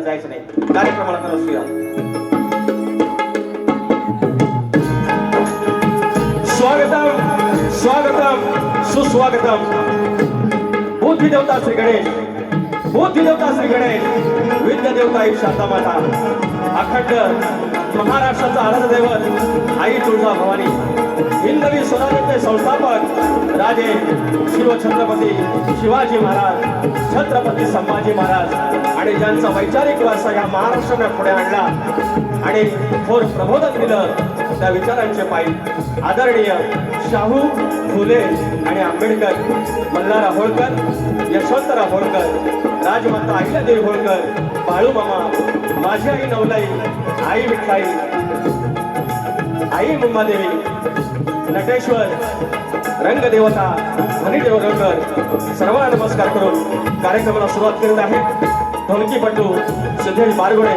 जायचं नाही. कार्यक्रमाला तर असूया. स्वागतम स्वागतम सुस्वागतम. बुद्धी देवता श्री गणेश, बुद्धी देवता श्री गणेश, विद्या देवता एक शांता माता, अखंड महाराष्ट्राचा आराध्य दैवत आई तुळजा भवानी, हिंदवी स्वराज्याचे संस्थापक राजे शिवछत्रपती शिवाजी महाराज, छत्रपती संभाजी महाराज आणि ज्यांचा वैचारिक वारसा या महाराष्ट्राने पुढे आणला आणि थोर प्रबोधन दिलं त्या विचारांचे पायी आदरणीय शाहू फुले आणि आंबेडकर, मल्हारराव होळकर, यशवंतराव होळकर, राजमाता अहिल्यादेवी होळकर, बाळू मामा, माझी आई नवलाई, आई विठ्ठाई, आई मुंबादेवी, नटेश्वर, रंगदेवता, धनीदेव रंगर सर्वांना नमस्कार करून कार्यक्रमाला सुरुवात करीत आहे. ढोलकीपटू सिद्धेश बारगोडे,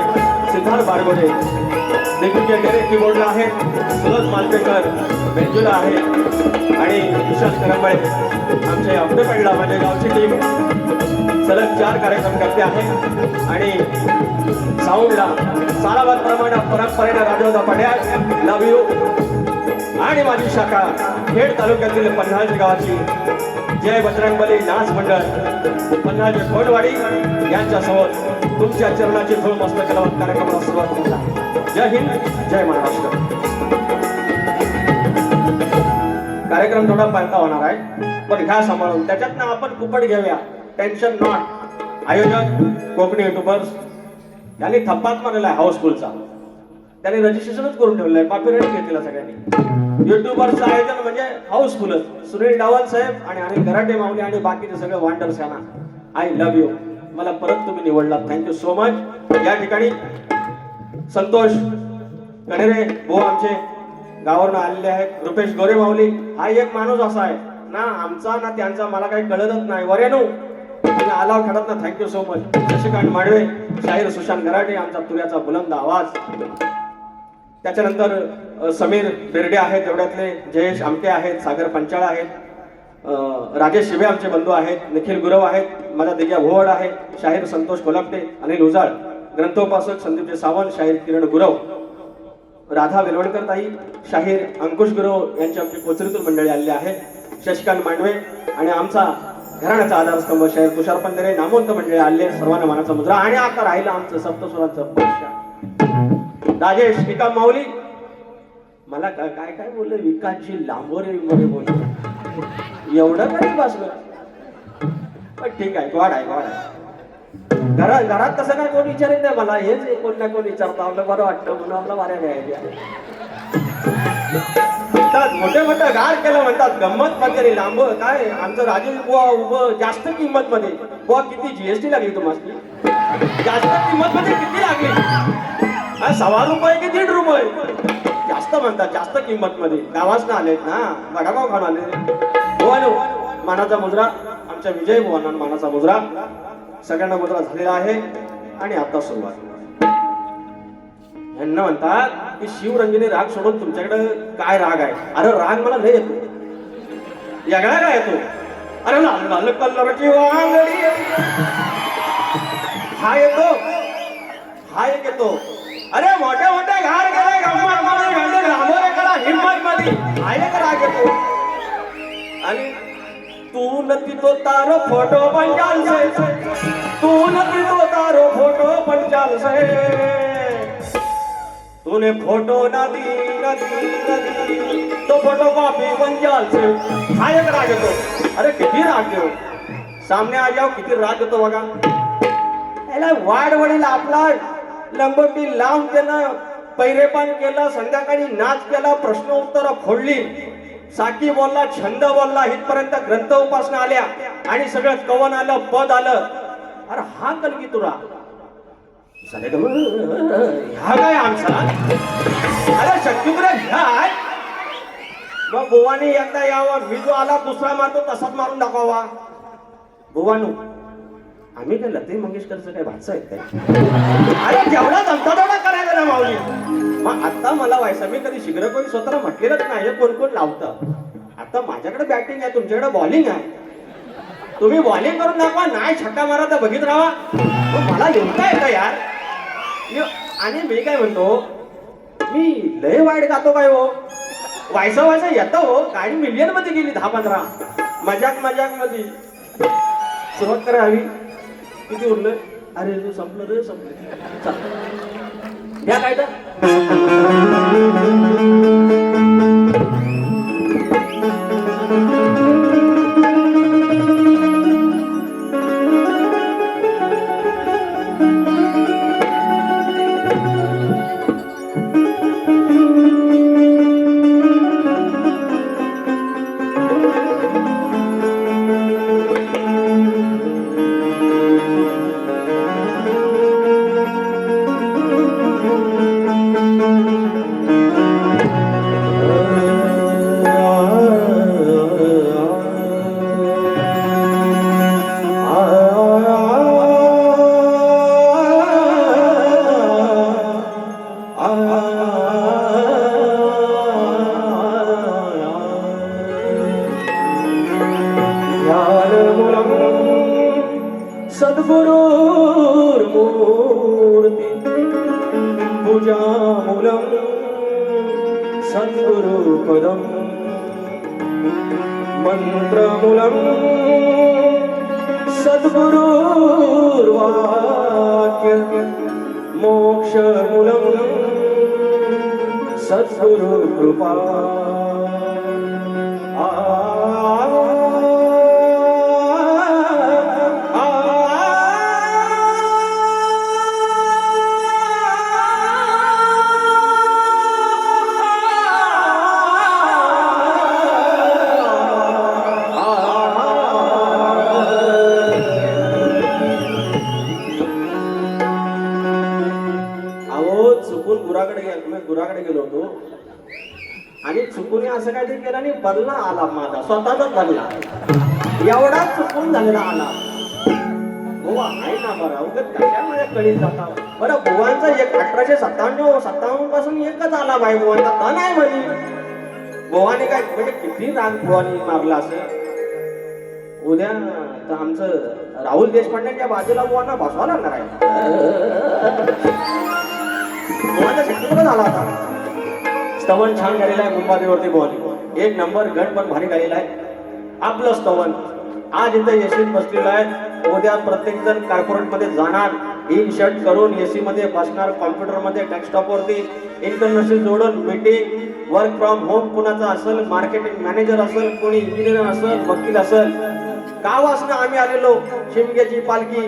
सिद्धार्थ बारगोडे, देखील डेरेक कीबोर्डला आहे, सुरज मालपेकर बेंजूला आहे आणि विशाल करंबळे आमचे अब्देपेडला माझ्या गावची टीम सलग 4 कार्यक्रम करते आहे. आणि साऊंडला सालाबाद प्रमाणे परंपरेने राजोदा पड्याळ लव यू आणि माझी शाखा खेड तालुक्यातील पन्हाळजी गावाची जय बजरंगबली नाच मंडळ पन्हाळजी खोडवाडी यांच्यासोबत तुमच्या चरणाची धूळ मस्त कलावत कार्यक्रमाला सुरुवात केला. जय हिंद, जय महाराष्ट्र. कार्यक्रम थोडा पालता होणार आहे पण घ्या सांभाळून, त्याच्यातनं आपण कुपट घेऊया, टेन्शन नॉट. आयोजक कोकणी युट्यूबर्स यांनी थप्पाच मारलेला आहे हाऊसफुलचा, त्यांनी रजिस्ट्रेशनच करून ठेवलं आहे, कॉपीराईट घेतलेला सगळ्यांनी. युट्यूबरचं आयोजन म्हणजे हाऊसफुलच. सुनील डावल साहेब आणि अनिल गराटे माऊली आणि बाकीचे सगळे वांडर्स यांना आय लव्ह यू. मला परत तुम्ही निवडलात, थँक्यू सो मच. या ठिकाणी संतोष कणेरे भाऊ आमचे गावावरून आलेले आहेत, रुपेश गोरे माऊली. हा एक माणूस असा आहे ना आमचा ना त्यांचा, मला काही कळतच नाही. वरेनो तुम्ही आलाव खेळत ना, थँक्यू सो मच. शशिकांत माडवे, शाहीर सुशांत गराटे, आमचा तुऱ्याचा बुलंद आवाज. त्याच्यानंतर समीर बेर्डे आहेत तेवढ्यातले, जयेश आमटे आहेत, सागर पंचाळ आहेत, राजेश शिवे आमचे बंधू आहेत, निखिल गुरव आहेत, माझा दिग्या भोवड आहे, शाहीर संतोष कोलापटे, अनिल उजाळ, ग्रंथोपासक संदीप सावंत, शाहीर किरण गुरव, राधा वेलवडकर ताई, शाहीर अंकुश गुरव यांची आमची कोचरीतून मंडळी आलेली आहे, शशिकांत मांडवे आणि आमचा घराण्याचा आधारस्तंभ शाहीर तुषार पंधरे, नामवंत मंडळी आले, सर्वांना मानाचा मुद्रा. आणि आता राहिलं आमचं सप्तस्वरांचं पक्ष राजेश निकाम माऊली. मला काय काय बोललं, विकासची लांबोरे बोल एवढं काही बसलं पण ठीक आहे, गॉड आहे, गॉड आहे. घरात तसं काय कोण विचारत नाही मला, हेच कोण ना कोण विचारतो, आपलं बरं वाटतं म्हणून आपलं वाऱ्या घ्यायच्या. मोठे मोठं गार केलं म्हणतात, गंमत वगैरे लांब काय. आमचं राजेश बुवा उभं जास्त किंमत मध्ये. बुवा किती जीएसटी लागली तुम्हाला? जास्त किंमत मध्ये किती लागली? ₹1.25 की ₹1.5 जास्त म्हणतात, जास्त किंमत मध्ये. गावास आलेत ना, वडापाव खाऊन आले. हो मानाचा मुजरा आमच्या विजय भुवाना, मानाचा मुजरा सगळ्यांना मुजरा झालेला आहे. आणि आता सुरुवात. यांना म्हणतात की शिवरंजनी राग सोडून तुमच्याकडे काय राग आहे? अरे राग मला लय येतो, वेगळा काय येतो? अरे लाल लाल कलरची वांगडी हा येतो, हा एक येतो. अरे मोठे मोठे घार गेले गंमत मध्ये, घाबरे करा हिम्मत मध्ये, हा एक राग येतो. आणि तू नती तो तारो फोटो पण चालसे, तू नती तो तारो फोटो पण चालसे, तूने फोटो ना दी तो फोटो कॉपी पण चालसे. हा एक राग येतो. अरे किती राग येतो, सामने आ जाओ, किती राग येतो बघा. याला वाढ वडील आपला लंगोटी लांब केलं, पैरेपण केलं, संध्याकाळी नाच केला, प्रश्न उत्तर फोडली, साकी बोलला, छंद बोलला, इथपर्यंत ग्रंथ उपासना आल्या आणि सगळं कवन आलं, पद आलं. अरे हा कलगी तुरा ह्या काय आमचा? अरे शक्तीपुरे ह्या मग बुवानी एकदा यावं, मी जो आला दुसरा मारतो तसाच मारून दाखवावा. बुवानू आम्ही काय लते मंगेशकरचं काय भाषा आहेत काय? अरे जेवढा जमता तेवढा करायला ना माऊली. मग आता मला व्हायचं, मी कधी शीघ्र कोणी स्वतःला म्हटलेलंच नाही. कोण कोण लावतं. आता माझ्याकडे बॅटिंग आहे, तुमच्याकडे बॉलिंग आहे. तुम्ही बॉलिंग करून दाखवा, नाही छक्का मारा तर बघित राहा. मला लिहता येतं यार. आणि मी काय म्हणतो, मी लय वाईट गातो काय हो, व्हायचं येतं हो. गाडी मिलियन मध्ये गेली 10-15 मजाक मध्ये. सुरुवात करा हवी. किती उरलं? अरे तू संपलं रे, संपलं. द्या काय तर. सद्गुरुर्मूर्ति पूजामूलं सद्गुरुपदं मन्त्रमूलं सद्गुरुर्वाक्य मोक्षमूलं सद्गुरुकृपा. गुराकडे गेलो होतो आणि चुकून असं काहीतरी केलं आणि बदला आला माझा, स्वतःचाच बदला. एवढा चुकून झालेला आला. बुवा आहे ना बरं, अवघड कशामध्ये कळीत जाता बरं. बुवांचा 1857 पासून एकच आला बाई, बुवांचा तण आहे म्हणे. बुवाने काय म्हणजे किती राग बुवानी मारला असेल. उद्या तर आमचं राहुल देशपांडेच्या बाजूला बुवांना बसवा लागणार आहे. बुवांचा शक्यतो झाला होता. स्तवन छान गालेला आहे मुंबादेवरती बुवानी. 1 नंबर गण पण भारी गालेला आहे आपलं स्तवन. आज इथं एसीत बसलेलं आहे. उद्या प्रत्येक जण कॉर्पोरेट मध्ये जाणार, इन शर्ट करून एसी मध्ये बसणार, कॉम्प्युटर मध्ये डेस्कटॉप वरती इंटरनेटशी जोडून मीटिंग, वर्क फ्रॉम होम कुणाचं असेल, मार्केटिंग मॅनेजर असेल, कोणी इंजिनियर असेल, वकील असेल. गावासनं आम्ही आलेलो, शिमग्याची पालखी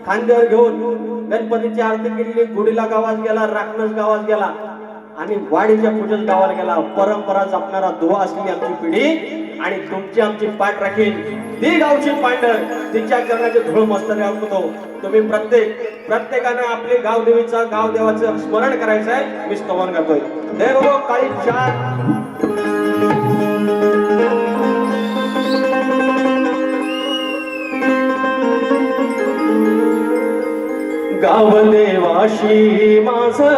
खांद्यावर घेऊन गणपतीची आरती केलेली. गुढीला गावात गेला, राखणस गावात गेला आणि वाडीच्या पूजन गावाला गेला. परंपरा जपणारा दुवा असलेली आमची पिढी आणि तुमची आमची पाठ राखील ती गावची पांढर, तिच्या चरणाचे धूळ मस्तक होतो. तुम्ही प्रत्येकानं आपले गावदेवीचा गावदेवाचं स्मरण करायचं आहे. मी स्तवन करतोय. देव काळी चार गावदेवाशी माझं,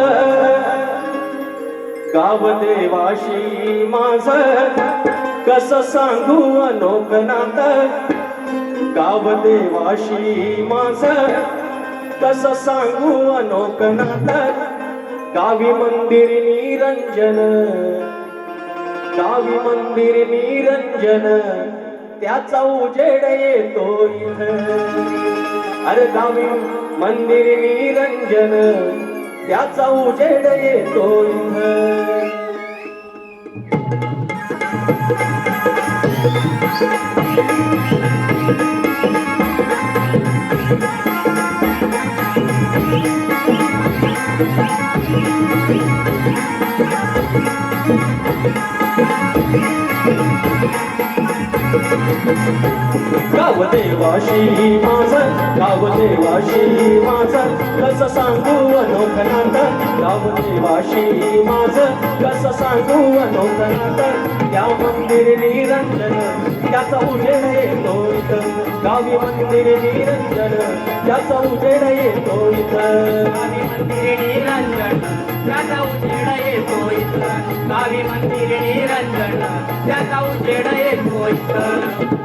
गावदेवाशी माझं कसं सांगू अनोख नातं. गावदेवाशी माझं कसं सांगू अनोख नातं. गावी मंदिर निरंजन, गावी मंदिर निरंजन, त्याचा उजेड येतो इथं. अरे गावी मंदिर निरंजन, त्याचा उजेड येतो इथं. गावदेवाशी माझं, गावदेवाशी माझं कसं सांगू अनोख नातं. गावदेवाशी माझं कसं सांगू अनोख नातं. त्या मंदिर निरंजन, त्याचा उजेड येतो इथं. गावी मंदिर निरंजन, त्याचा उजेड येतो इथं. गावी मंदिर निरंजन, त्याचा उजेड येतो इथं. गावी मंदिर निरंजन, त्याचा उजेड येतो इथं.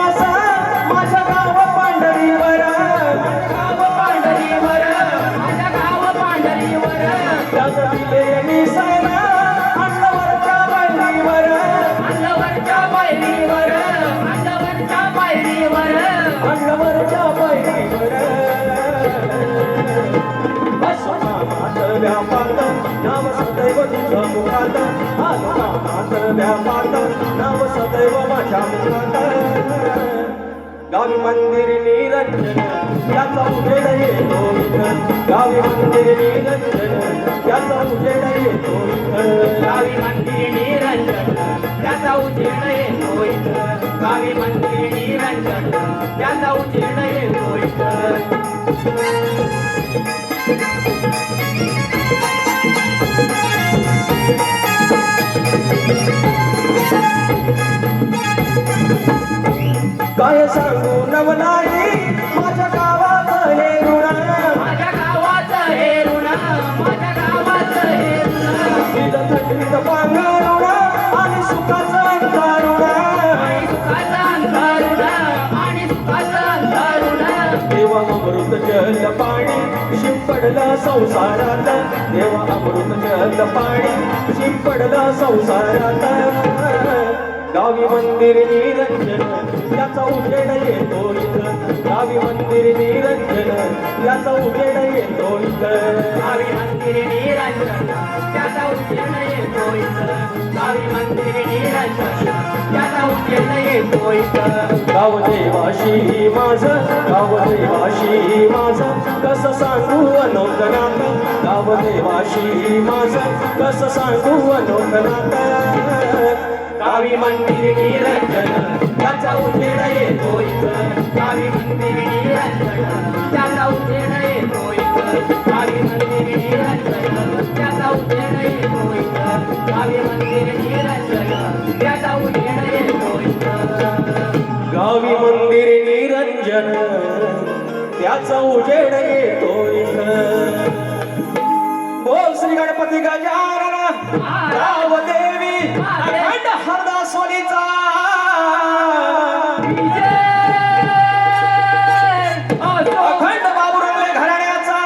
वासा माझ्या गाव पांढरीवर गाव पांढरीवर माझ्या गाव पांढरीवर त्याग दिले निसायला अंगावरच्या पायरीवर अंगावरच्या पायरीवर अंगावरच्या पायरीवर अंगावरच्या पायरीवर नामात व्यापात नाव सदैव तुझं मुखात नामात व्यापात नाव सदैव माझ्या मुखात गावी मंदिर निरंजन याचा उजेड येतो इथं गावी मंदिर निरंजन याचा उजेड येतो इथं गावी मंदिर निरंजन त्याचा उजेड येतो इथं गावी मंदिर निरंजन त्याचा उजेड येतो इथं काय सांगू नवलाई माझ्या गावात हे ऋण माझ्या गावाचं हे ऋण माझ्या गावाचं हे ऋण थंडीत पांघरुण आणि सुखाचं अंधारुण आणि सुखाचं अंधारुण आणि सुखाचं अंधारुण देवा अमृत जल पाणी शिंपडलं संसारात देवा अमृत जल पाणी शिंपडलं संसारात गावी मंदिर निरंजन याचा उजेड येतो इथं गावी मंदिर निरंजन याचा उजेड येतो इथं गावी मंदिर निरंजन त्याचा उजेड येतो इथं गावी मंदिर निरंजन त्याचा उजेड येतो इथं गाव देवाशी माझं गाव देवाशी माझं कसं सांगू अनोखनात गाव देवाशी माझं कसं सांगू अनोखनात गावी मंदिर निरंजन त्याचा उजेड येतो इथं गावी मंदिर निरंजन त्याचा उजेड येतो इथं गावी मंदिर निरंजन त्याचा उजेड येतो इथं गावी मंदिर निरंजन त्याचा उजेड येतो इथं गावी मंदिर निरंजन त्याचा उजेड येतो इथं बोल श्री गणपती गजानन गाव देवी अखंड हरदासवालीचा अखंड बाबुरंगले घराण्याचा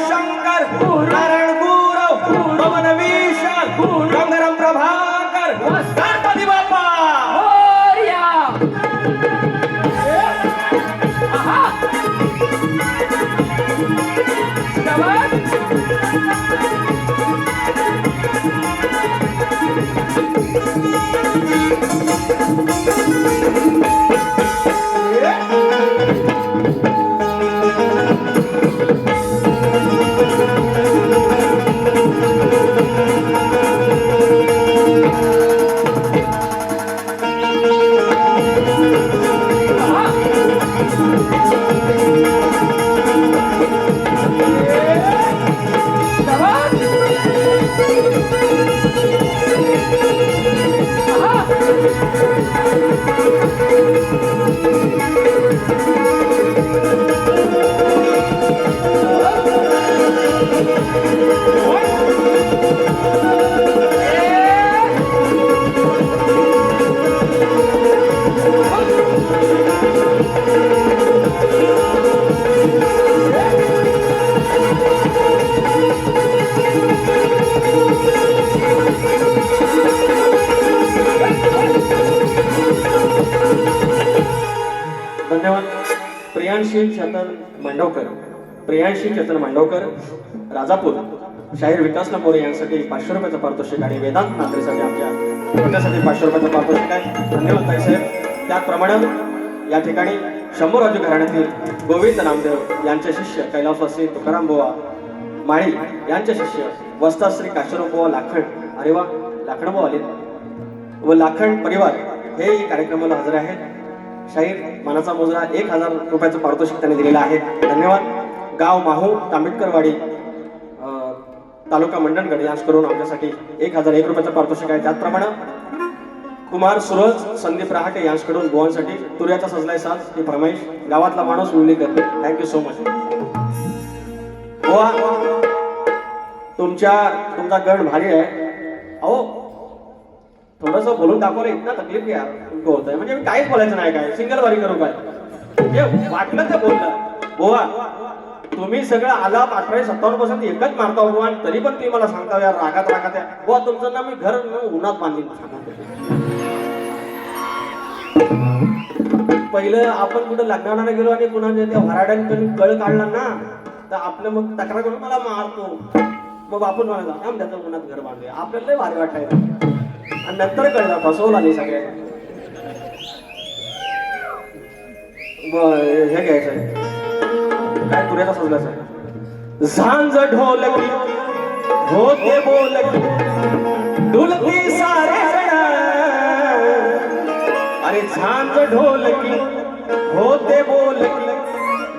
शंकर नारायण गुरव पवन विशाल गंगाराम प्रभाकर गणपती बाप्पा धन्यवाद. प्रियांशी चेतन मांडवकर राजापूर शाहीर विकास नपोरे यांसाठी 500 रुपयाचं पारितोषिक आणि वेदांत नात्रेसाठी आमच्या छोट्यासाठी 500 रुपयाचं पारितोषिक आहे. धन्यवाद ताईसाहेब. त्याचप्रमाणे या ठिकाणी शंभूराजू घराण्यातील गोविंद नामदेव यांचे शिष्य कैलासवासी तुकाराम बुवा माळी यांचे शिष्य वस्ताश्री काशीराव बुवा लाखण, अरे वा लाखण बुवा आले व लाखण परिवार हे कार्यक्रमाला हजर आहेत. शाहीर मानाचा मुजरा 1000 रुपयाचं पारितोषिक त्यांनी दिलेलं आहे. धन्यवाद. गाव माहू तांबेडकरवाडी तालुका मंडणगड यांच्याकडून आमच्यासाठी 1001 रुपयाचं पारितोषिक आहे. त्याचप्रमाणे कुमार सूरज संदीप रहाटे यांच्याकडून बुवांसाठी तुऱ्याचा सजलाय साज ही फरमाईश गावातला माणूस मुली करते. Thank you so much. बुवा तुमचा गड भारी आहे. अहो थोडस बोलून दाखवलं इतना तकलीफ घ्या तुमको होत आहे म्हणजे मी काहीच बोलायचं नाही काय सिंगल वारी करू काय जे वाटलं ते बोललं बोवा तुम्ही सगळं आलाप 18-57% एकच मारता बुवा आणि तरी पण तुम्ही मला सांगता यार रागात या बुवा तुमचं ना मी घर उन्हात बांधीन पहिलं आपण कुठं लग्नाला गेलो आणि कुणाच्या त्या भराड्याने कळ काढला ना तर आपलं मग तक्रार करून मला मारतो मग आपण म्हणाला त्याचं उन्हात घर बांधूया आपल्याला लय भारी वाटायला आणि नंतर कळलं फसवला नाही सगळ्या हे घ्यायचं काय तुऱ्याचा सजल्याचं झांज ढोलकी होते बोलकी ढोलकी सारे अरे झांज ढोलकी होते बोलकी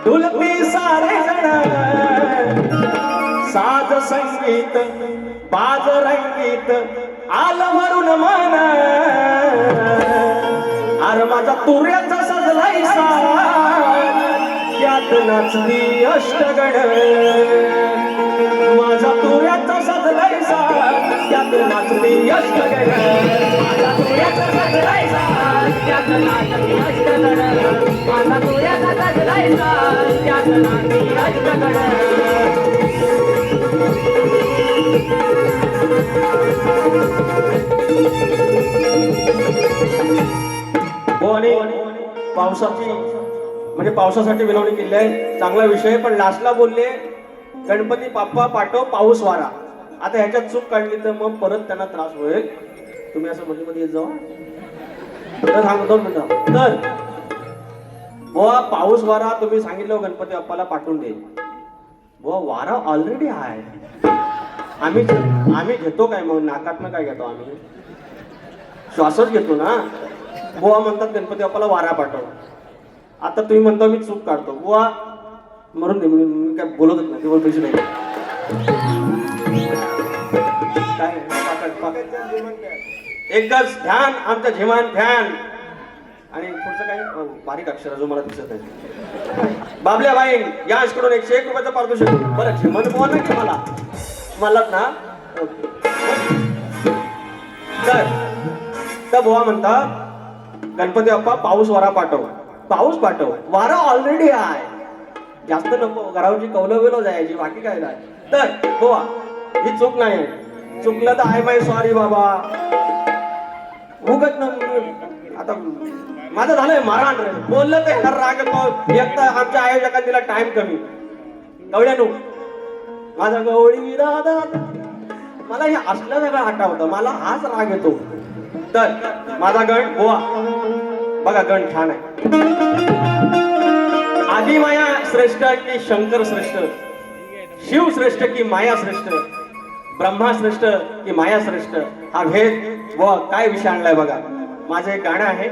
ढोलकी सारे साज संगीत बाज रंगीत आलं भरून मन अरे माझा तुऱ्याचा सजलाय त्यात नाचती अष्टगण माझा तुऱ्याचा सजलाय त्यात नाचती अष्टगण माझा तुऱ्याचा सजलाय त्यात नाचती अष्टगण माझा तुऱ्याचा सजलाय त्यात नाचती अष्टगण आणि पावसाची म्हणजे पावसासाठी विनवणी केली आहे चांगला विषय पण लास्टला बोलले गणपती बाप्पा पाठव पाऊस वारा आता ह्याच्यात चूक काढली तर मग परत त्यांना त्रास होईल तुम्ही असं मध्ये मध्ये येत जावा तर सांगतो म्हणतो तर बुवा पाऊस वारा तुम्ही सांगितलं गणपती बाप्पाला पाठवून दे बुवा वारा ऑलरेडी आहे आम्ही घेतो काय मग नाकातनं काय घेतो आम्ही श्वासच घेतो ना बुवा म्हणतात गणपती बाप्पाला वारा पाठव आता तुम्ही म्हणता मी चूक काढतो बुवा मरून दे मी काय बोलतच नाही तेवढं पैसे नाही काय एकच ध्यान आमच्या झिमान ध्यान आणि पुढचं काही बारीक अक्षर जो मला दिसत आहे बाबल्या बाई याचकडून 101 रुपयाचं पारितोषिक बरं झिमन बोल ना की मलाच ना तर बुवा म्हणतात गणपती बाप्पा पाऊस वारा पाठव वारा ऑलरेडी आहे जास्त नको घरावरची कौलवेलो जायची बाकी काय नाही तर बुवा ही चूक नाही चुकलं तर आय माय सॉरी बाबा उगत आता माझं झालंय मारहाण रे बोललं तर ह्याला राग येतो एक तर आमच्या आयोजकांनी दिला टाइम कमी कवड्यानो माझा गवळी राधा मला हे असलं सगळं आठवतं मला हाच राग येतो तर माझा गण बुवा बघा गण छान आहे आदी माया श्रेष्ठ की शंकर श्रेष्ठ शिव श्रेष्ठ की माया श्रेष्ठ ब्रह्मा श्रेष्ठ की माया श्रेष्ठ हा भेद व काय विषय आणलाय बघा माझं एक गाणं आहे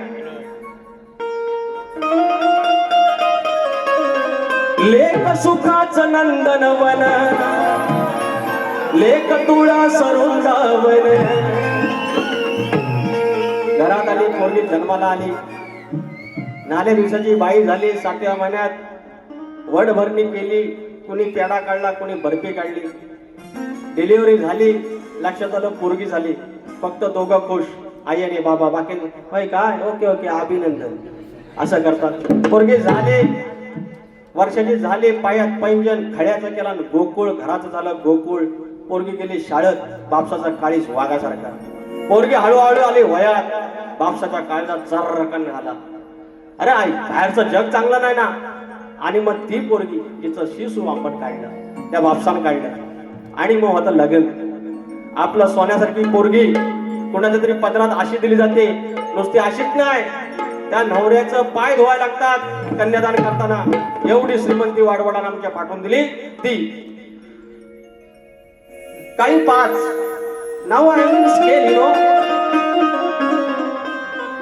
लेख सुखाचं नंदनवन लेख तुळा सरुंदावन घरात आली पोरगी जन्माला आली नाल्या दिवसाची बाई झाली 7व्या महिन्यात वड भरणी केली कुणी पेढा काढला कुणी बर्फी काढली डिलिव्हरी झाली लक्षात आलं पोरगी झाली फक्त दोघं खुश आई आणि बाबा बाकी होय काय ओके ओके अभिनंदन असं करतात पोरगी झाली वर्षाची झाली पायात पैंजन खड्याचं केला गोकुळ घराचं झालं गोकुळ पोरगी गेली शाळेत बापसाचा काळीस वाघासारखा पोरगी हळूहळू आली वयात बापसाच्या काळजा चर्रकन झाला अरे आई बाहेरचं जग चांगलं नाही ना आणि मग ती पोरगी तिचं शिशू आपण काढलं त्या बापसानं काढलं आणि मग होतं लग्न आपलं सोन्यासारखी पोरगी कोणाच्या तरी पदरात अशी दिली जाते नुसती अशीच नाही त्या नवऱ्याचं पाय धुवायला लागतात कन्यादान करताना एवढी श्रीमंती वाडवडानं आमच्या पाठवून दिली ती काही 5 नाव आहे scale you know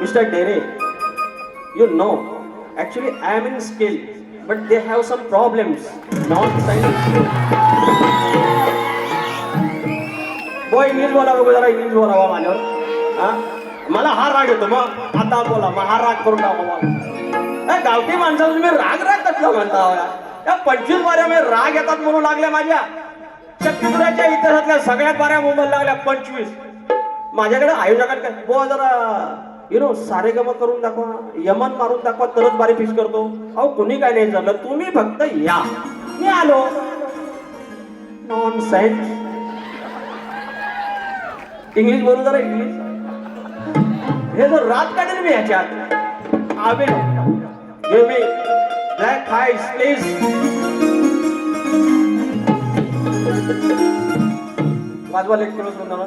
mister Dere you know actually I am in skill but they have some problems not science boy English बोला बघू जरा इंग्लिश बोलावा माझ्यावर मला हा राग येतो मग आता बोला मग हा राग करून टाका गावठी माणसाला तुम्ही राग कसला म्हणता या 25 वाऱ्या राग येतात म्हणून लागल्या माझ्या छत्तीसगडच्या इतिहासातल्या सगळ्यात वाऱ्या मुंबईला लागल्या 25 माझ्याकडे आयोजकात काय बुवा जरा सारेगम करून दाखवा, यमन मारून दाखवा, तरच बारी फिश करतो. अहो कुणी काय नाही झालं, तुम्ही फक्त या. मी आलो. Non sense. इंग्लिश बोलू जरा, इंग्लिश. हे जर रात काढेल मी ह्याच्यात. आवे give me black ice please. वाजवा लेख क्लोज म्हणा.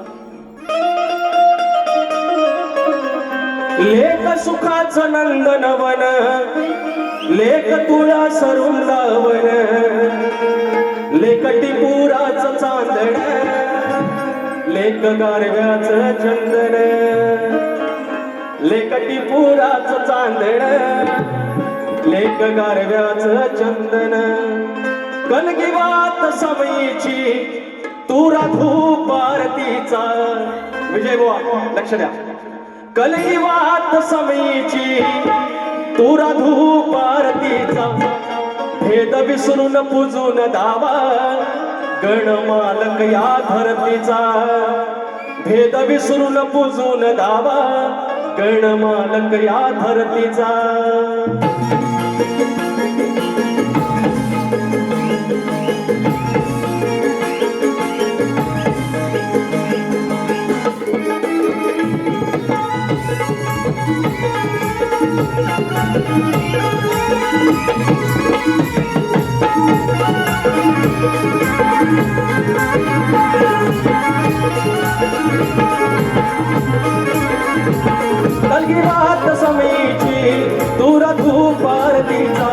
लेख सुखाचं नंदनवन, लेख तुळा सरुंदावन, लेख टिपुराचं चांदण, लेख गारव्याचं चंदन, लेख टिपुराचं चांदण, लेख गारव्याचं चंदन. कलगीवात समयीची तू राधू पारतीचा. विजय बुवा लक्ष द्या. कलगीवात समयीची तू राधू पारतीचा, भेद विसरून पूजून दावा गणमालक या धरतीचा. भेद विसरून पूजून दावा गणमालक या धरतीचा. कलगीवात समयीची तू राधू पारतीचा.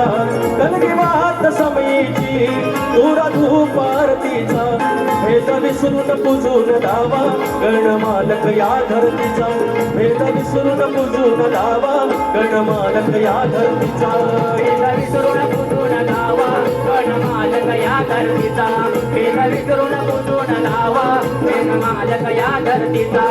कलगीवात समयीची तू राधू पारतीचा, भेद विसरून पूजून दावा गणमालक या धरतीचा. भेद विसरून पूजून दावा गणमालक या धरतीचा. भेद विसरून पूजून दावा गणमालक या धरतीचा. भेद विसरून पूजून दावा गणमालक या धरतीचा.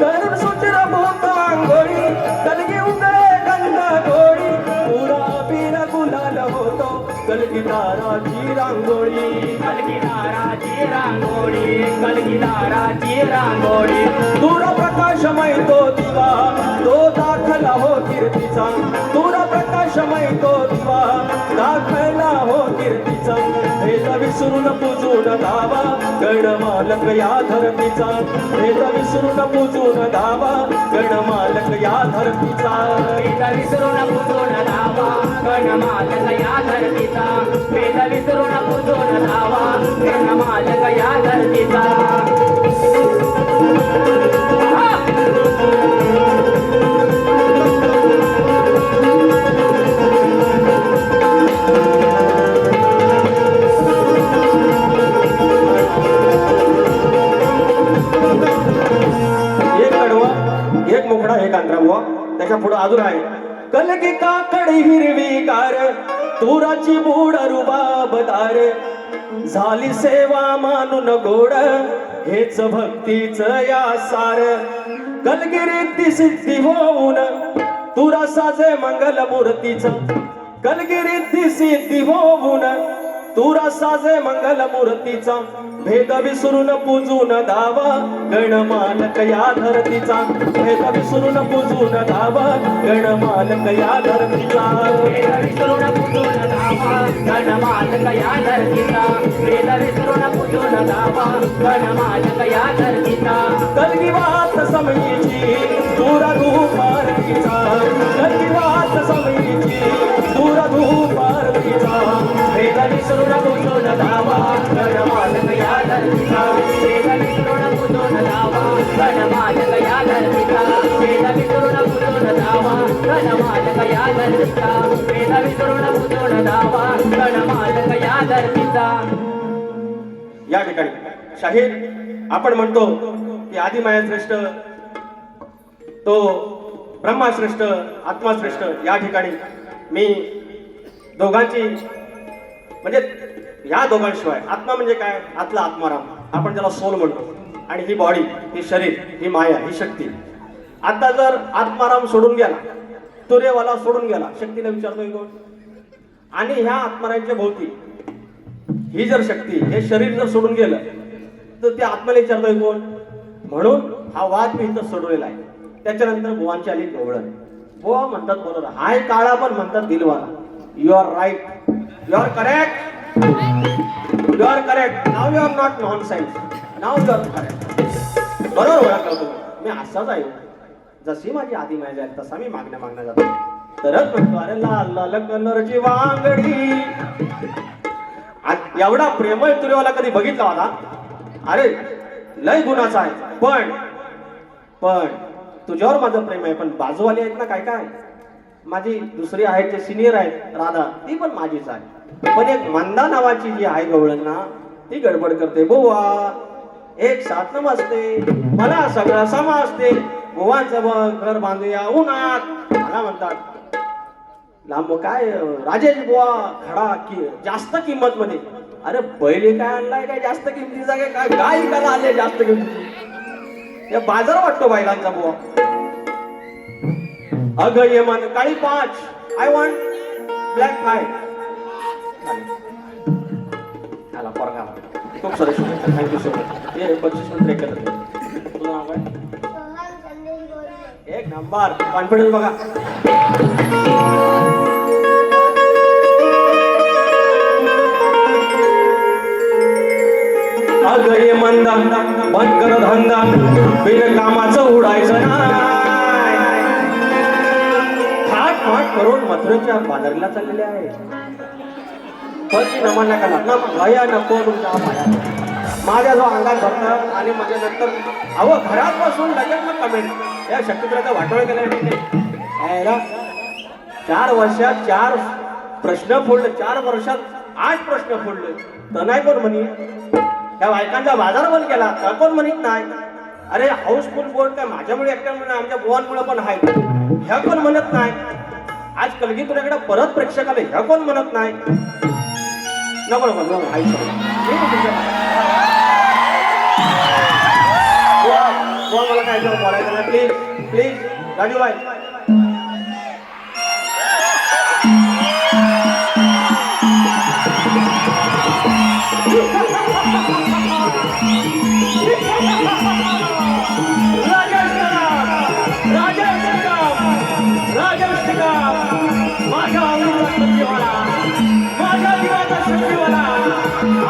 तरुण सुचिर भोत आंघोळी, कलगी उगळे गंध गोळी, पुरा बीर गुलाल होतो कलगीदाराची रांगोळी. कलगीदाराची रांगोळी, कलगीदाराची रांगोळी. दूर प्रकाशमय तो दिवा, तो दाखला हो कीर्तीचा. दूर प्रकाशमय तो दिवा, दाखला हो कीर्तीचा. भेद विसरून पूजून दावा गणमालक या धरतीचा. भेद विसरून पूजून दावा गणमालक या धरतीचा. भेद विसरून पूजून दावा गणमालक या धरतीचा. भेद विसरून पूजून दावा गणमालक या धरतीचा. एक कडवा, एक मोकळा, एक आंध्रा बुवा. त्याच्या पुढे अजून आहे. कलगी काकडी हिरवी गार, तुराची बुड रुबाबदार, झाली सेवा मानून गोड, हेच भक्तीच या सार. कलगी रिद्धी सिद्धी होऊन तुरा साजे मंगल मूर्तीच. कलगी रिद्धी सिद्धी होऊन तुरा साजे मंगल मूर्तीचा. भेद विसरून पूजून दावा गणमालक या धरतीचा. भेद विसरून पूजून दावा गणमालक या धरतीचा. भेद विसरून पूजून दावा गणमालक या धरतीचा. भेद विसरून पूजून दावा गणमालक या धरतीचा. कलगीवात समयीची तू राधू पारतीचा. कलगीवात समयीची तू राधू पारतीचा. भेद विसरून पूजून दावा गणमालक या धरतीचा. भेद विसरून पूजून दावा गणमालक या धरतीचा. भेद विसरून पूजून दावा गणमालक या धरतीचा. भेद विसरून पूजून दावा गणमालक या धरतीचा. या ठिकाणी शाहीर आपण म्हणतो की आदिमाया श्रेष्ठ, तो ब्रह्मा श्रेष्ठ, आत्मा श्रेष्ठ. या ठिकाणी मी दोघांची म्हणजे ह्या दोघांशिवाय आत्मा म्हणजे काय, आतला आत्माराम आपण ज्याला सोल म्हणतो, आणि ही बॉडी, ही शरीर, ही माया, ही शक्ती. आता जर आत्माराम सोडून गेला तुरेवाला सोडून गेला, शक्तीला विचारतोय कोण? आणि ह्या आत्मारांच्या भोवती ही जर शक्ती, हे शरीर जर सोडून गेलं तर त्या आत्म्याला विचारतोय कोण? म्हणून हा वाद मी इथं सोडवलेला आहे. त्याच्यानंतर बुवांची आली गवळण. बुवा म्हणतात बरोबर, हाय काळा पण म्हणतात दिलवाला. You are right, you are correct, you are correct. Now you are not nonsense, now you are correct. बरोबर ओळखलं तुम्ही. मी असाच आहे, जशी माझी आधी माहिती आहे तसा मी मागण्या जातो. तरच म्हणतो अरे लाल लाल कलरची वांगडी. एवढा प्रेमळ तुरेवाला कधी बघितला होता? अरे लय गुणाचा आहे, पण तुझ्यावर माझं प्रेम आहे. पण बाजूवाली आहेत ना काय काय, माझी दुसरी आहे जे सिनियर आहेत राधा, ती पण माझीच आहे. पण एक मंदा नावाची जी आहे गवळण ना, ती गडबड करते. बुवा एक साथ नमस्ते, मला सगळं समजते. बुवांचं घर बांधूया उन्हात. मला म्हणतात लांब काय राजेश बुवा खडा की जास्त किंमत मध्ये. अरे बैल काय आणलाय काय जास्त किमतीचा, काय गाय करायला आले जास्त किमती? बाजार वाटतो बैलांचा बुवा. अगं ये मन काळी 5, आय वॉन्ट ब्लॅक 5. आला पोरगा, खूप सरस. Thank you so much. हे 25 मिनिट केलं. तुझं नाव काय? एक नंबर, कॉन्फिडन्स बघा. अगं ये मंदा बंद कर धंदा, बिन कामाचं उडायचं नाही. थाट करून मथुरेच्या बाजारीला चाललेले आहे. पण ती नमन नका ना भया नको तुमच्या पाया. माझ्या जो अंगात भरतं आणि माझ्या नंतर अहो घरात बसून लगेच मग कमेंट. या शक्तीपुराचा वाटोळ केला. 4 वर्षात 4 प्रश्न फोडले, 4 वर्षात 8 प्रश्न फोडले. तर नाही कोण म्हणे त्या बायकांचा बाजार बंद केला, तर कोण म्हणत नाही. अरे हाऊसफुल बोर्ड काय माझ्यामुळे एकट्या म्हणून आमच्या बुवांमुळे पण आहे, ह्या कोण म्हणत नाही. आज कलगी तुझ्याकडे परत प्रेक्षक आले, ह्या कोण म्हणत नाही. नको नको आई मला काय बोलायचं ना, प्लीज प्लीज राजूबाई. माझ्या आवडीचा शक्तीवाला, माझ्या जीवाचा शक्तीवाला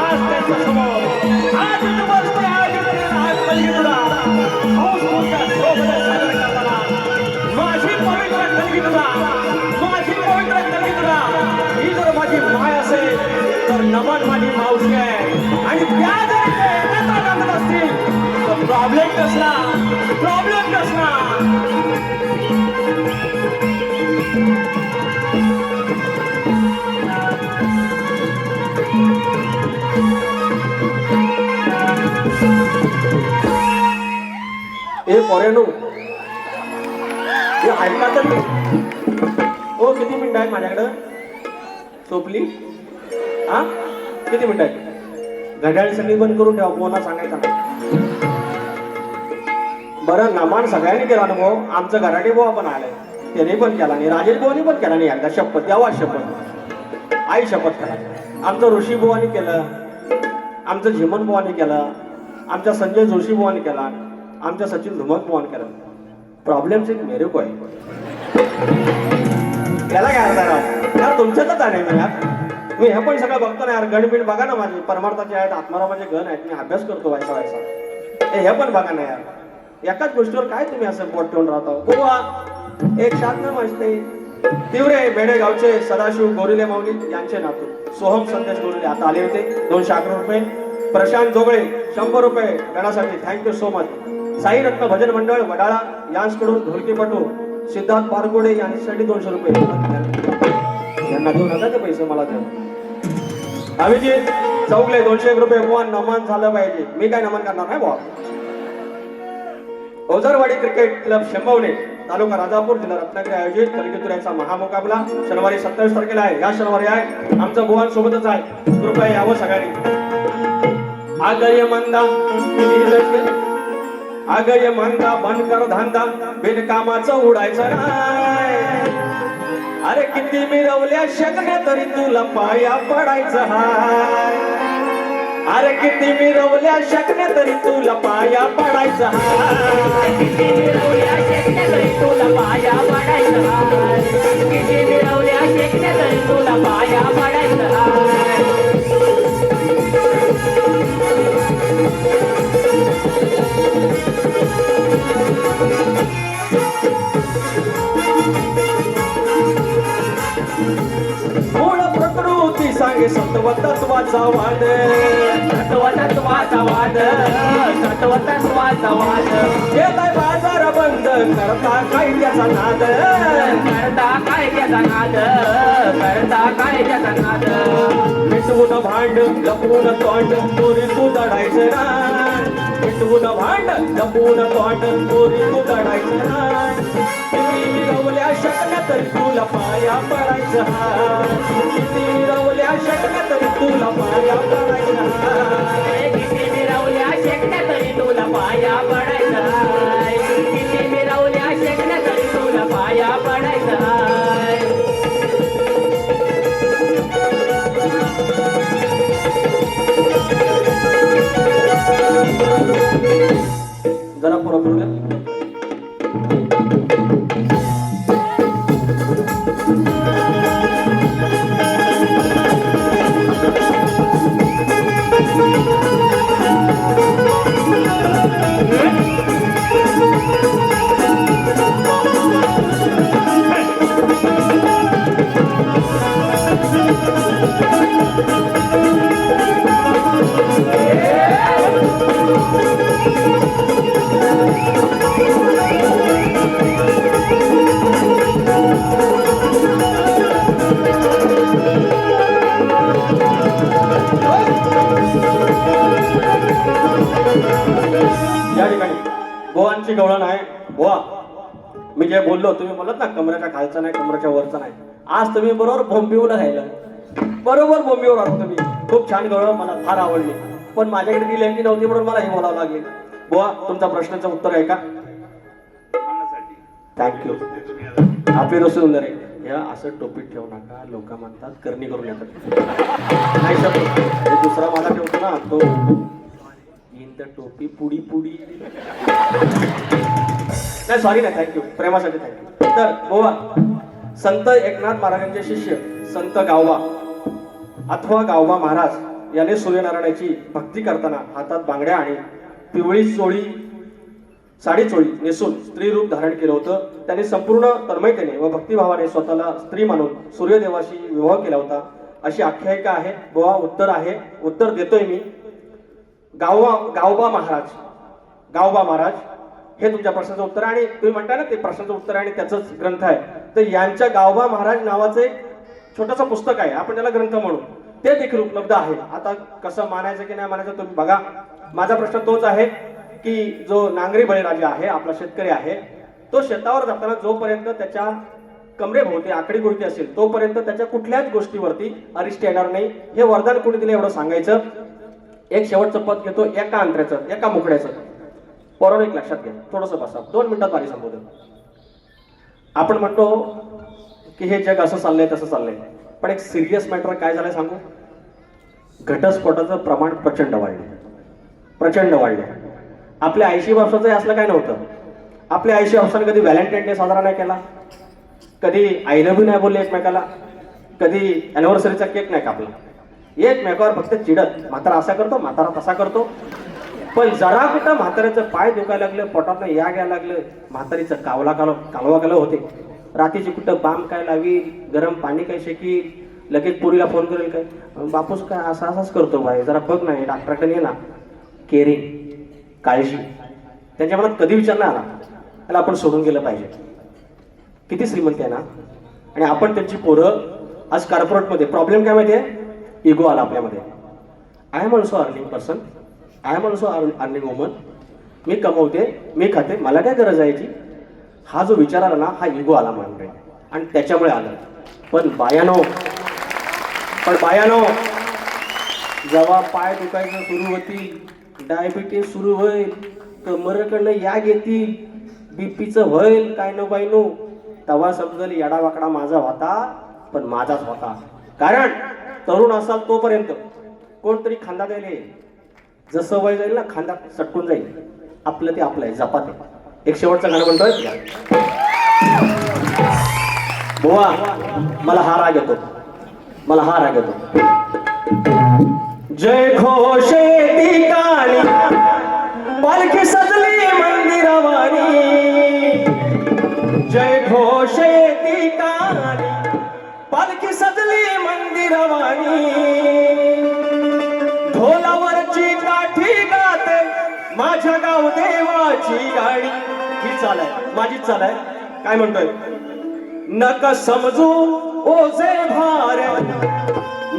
आज त्यांच्या समोर, आज बसते, आज कलगीतुरा हाऊसफुलच्या शोभेने साजरा करताना माझी पवित्र कलगीतुरा, माझी पवित्र कलगीतुरा ही जर माझी माय असेल तर नमन माझी मावशी आहे. आणि त्या जर एकत्र नांदत असतील तर प्रॉब्लेम कसला. ए पोरेनो, हे ऐका तर ओ किती मिनिट आहेत माझ्याकडं? सोपली हा किती मिनिट आहेत? घड्याळ सगळी बंद करून ठेवा, कोणा सांगायचा नाही. बरं नमान सगळ्यांनी केला अनुभव. आमचं घराटे बुवा पण आलंय, त्याने पण केला नाही, राजेश बुवानी पण केला नाही. एकदा शपथ द्यावा, शपथ आई शपथ करा. आमचं ऋषी बुवानी केलं, आमचं झिमन बुवानी केलं, आमच्या संजय जोशी बुवानी केला, आमच्या सचिन धुमक बुवानी केलं. प्रॉब्लेम एक मेरे को आहे. त्याला काय अर्थ आहे यार, तुमच्यातच आहे मी यार. मी हे पण सगळं बघतो ना यार. गणबिण बघा ना माझी, परमार्थाचे आहेत, आत्मारामाचे गण आहेत, मी अभ्यास करतो व्हायचा. हे पण बघा ना यार. एकाच गोष्टीवर काय तुम्ही असं पोट ठेवून राहता. बुवा एक शांत नमस्ते. तिवरे बेडेगावचे सदाशिव गोरिले माऊली यांचे नातू सोहम संदेश गोरिले आता आले होते. 211 रुपये. प्रशांत जोगळे 100 रुपये गणासाठी, थँक्यू सो मच. साई रत्न भजन मंडळ वडाळा यांच्याकडून ढोलकीपटू सिद्धार्थ पारगोडे यांच्यासाठी 200 रुपये. यांना देऊ नका ते पैसे, मला द्या. अभिजित चौगले 201 रुपये. बुवा नमन झालं पाहिजे, मी काय नमन करणार नाही बुवा. ओझरवाडी क्रिकेट क्लब शंभवणे तालुका राजापूर जिल्हा रत्नागिरी आयोजित कलगीतुऱ्याचा महामुकाबला शनिवारी 27 तारखेला आहे. या शनिवारी आहे. आमचं बुवांसोबतच आहे, कृपया यावं सगळ्यांनी. आगय मंदा बंद कर धंदा, बिनकामाचं उडायचं नाही. अरे किती मिरवल्या शकण्या तरी तुला पाया पडायचं हाय. अरे किती मिरवल्या शकण्या तरी तुला पाया पडायचं हाय. किती मिरवल्या शेकण्या तरी तुला पाया पडायचं हाय. किती मिरवल्या शेकण्या तरी तुला पाया पडायचं हाय. मूळ प्रकृती सांगे सत्व तत्वाचा वाद. तत्वाचा वाद, तत्वाचा वाद. केलाय बाजार बंद करता काय त्याचा नाद. करता काय त्याचा नाद, करता काय त्याचा नाद. मिटवून भांड लपवून तोंड चोरी तू दडायचं ना. मिटवून भांड लपवून तोंड चोरी तू दडायचं ना. किती मिरवल्या शकण्या तरी तुला पाया पडायचं हाय. किती मिरवल्या शकण्या तरी तुला पाया पडायचं हाय. किती मिरवल्या शेकण्या तरी तुला पाया पडायचं हाय. किती मिरवल्या शेकण्या तरी तुला पाया पडायचं हाय. जरा पुढं पुढं घ्या. या ठिकाणी बोवांची गवळण आहे. बोवा, मी जे बोललो तुम्ही बोलत ना कमरेच्या खालचा नाही कमरेच्या वरचा नाही. आज तुम्ही बरोबर बोंबिवला राहिला. बरोबर बोंबिवर आलो तुम्ही. खूप छान गवळण मला फार आवडली. पण माझ्याकडे ती लेंगी नव्हती म्हणून मला हे बोलावं लागले. बोवा, तुमच्या प्रश्नाचं उत्तर आहे का? थँक्यू. आपली रस सुंदर आहे. या असं टोपीत ठेवू नका. लोक म्हणतात करणी करून येतात. नाही सर, दुसरा मला ठेवतो ना तो इन द टोपी पुडी पुडी. नाही सॉरी नाही, थँक्यू. प्रेमासाठी थँक्यू. तर बोवा, संत एकनाथ महाराजांचे शिष्य संत गावबा अथवा गावबा महाराज याने सूर्यनारायणाची भक्ती करताना हातात बांगड्या आणि पिवळी चोळी साडी चोळी नेसून स्त्री रूप धारण केलं होतं. त्यांनी संपूर्ण तन्मयतेने व भक्तिभावाने स्वतःला स्त्री मानून सूर्यदेवाशी विवाह केला होता अशी आख्यायिका आहे. बोवा, उत्तर आहे. उत्तर देतोय मी. गावबा महाराज हे तुमच्या प्रश्नाचं उत्तर आहे. आणि तुम्ही म्हणता ना ते प्रश्नाचं उत्तर आहे आणि त्याचंच ग्रंथ आहे. तर यांच्या गावबा महाराज नावाचं एक छोटंसं पुस्तक आहे. आपण त्याला ग्रंथ म्हणू. ते देखील उपलब्ध आहे. आता कसं मानायचं की नाही मानायचं तुम्ही बघा. माझा प्रश्न तोच आहे की जो नांगरी बळीराजा आहे, आपला शेतकरी आहे, तो शेतावर जाताना जोपर्यंत त्याच्या कमरेभोवती आकडी गोष्टी असेल तोपर्यंत त्याच्या कुठल्याच गोष्टीवरती अरिष्ट येणार नाही. हे वरदान कोणी दिलं एवढं सांगायचं. एक शेवटचं पद घेतो एका अंतऱ्याचं, एका मुकड्याचं. पौराणिक लक्षात घ्या. थोडंसं बसा, 2 मिनिटात वारी संबोधन. आपण म्हणतो की हे जग असं चाललंय तसं चाललंय, पण एक सिरियस मॅटर काय झालंय सांगू? घटस्फोटाचं प्रमाण प्रचंड वाढले. आपल्या 80 वर्षाचं असलं काय नव्हतं. आपल्या 80 वर्षांनी कधी व्हॅलेंटाईन डे साजरा नाही केला, कधी आय लव्ह यू नाही बोलले एकमेकाला, कधी अॅनिव्हर्सरीचा केक नाही कापला. एकमेकावर फक्त चिडत, म्हातारा असा करतो, म्हातारा तसा करतो. पण जरा कुठं म्हाताऱ्याचं पाय दुखायला लागलं, पोटात या घ्यायला लागलं, म्हातारीचं कालवा होते. रात्रीची कुठं बाम काय लावी, गरम पाणी काय शेकी, लगेच पुरीला फोन करेल काय, बापूस काय असाच करतो बाई, जरा बघ नाही डॉक्टरकडे ये ना. केअरिंग, काळजी त्यांच्या मनात कधी विचार नाही आला त्याला आपण सोडून गेलं पाहिजे. किती श्रीमंती आहे ना. आणि आपण त्यांची पोरं आज कॉर्पोरेटमध्ये. प्रॉब्लेम काय माहिती आहे? इगो आला आपल्यामध्ये. I am also earning person, I am also earning woman. मी कमवते, मी खाते, मला काय गरज आहे याची. हा जो विचार आला ना, हा इगो आला म्हणून आणि त्याच्यामुळे आलं. पण बायानो जेव्हा पाय दुखायचं सुरू होतील, डायबिटीस सुरू होईल, कमरेकडनं या घेतील, बीपीचं होईल काय नो बाय नो, तेव्हा समजेल येडा वाकडा माझा होता, पण माझाच होता. कारण तरुण असाल तोपर्यंत कोणतरी खांदा द्यायला येईल. जसं वय जाईल ना खांदा सटकून जाईल. आपलं ते आपलं आहे, जपात आहे. एक शेवटचं गाणं म्हणतोय बुवा, मला हा राग येतो, मला हा राग येतो. जय घोषे ठिकाणी पालखी सजली मंदिरवाणी, जय घोषे ठिकाणी पालखी सजली मंदिरवाणी, ढोलावरची काठी गाते माझ्या गाव देवाची गाणी. ही चाल आहे, माझीच चाल आहे. काय म्हणतोय? नका समजू ओझे भार,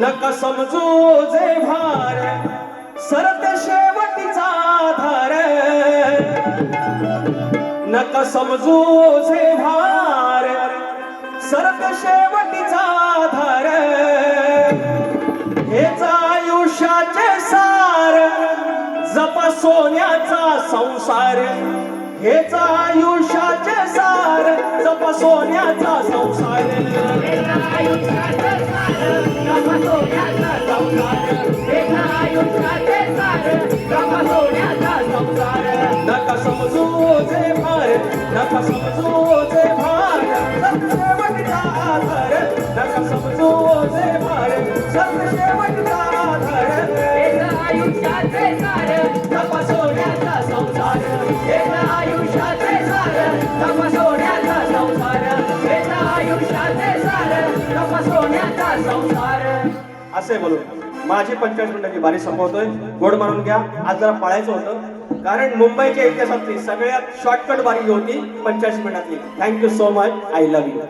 नका समजू ओझे भार, सरते शेवटीचा धार. नका समजू ओझे भार, सरते शेवटीचा धार. हेच आयुष्याचे सार, जपा सोन्याचा संसार. हेच आयुष्याचे सार, जपा सोन्याचा संसार. नका समजू जे भार, नका समजू जे भार, सत्य आधार. नका समजू जे भार, सत्य शेवटचा आधार. आयुष्याचे सार, जपा सोन्याचा संसार. आयुष्याचे सार, जपा सोन्याचा संसार. आयुष्याचे सार, जपा सोन्याचा संसार. असे बोलून माझी 45 मिनिटाची बारी संपवतोय. गोड मारून घ्या. आज जरा पळायचं होतं, कारण मुंबईच्या इतिहासातली सगळ्यात शॉर्टकट बारी होती 85 मिनिटातली. Thank you so much. I love you.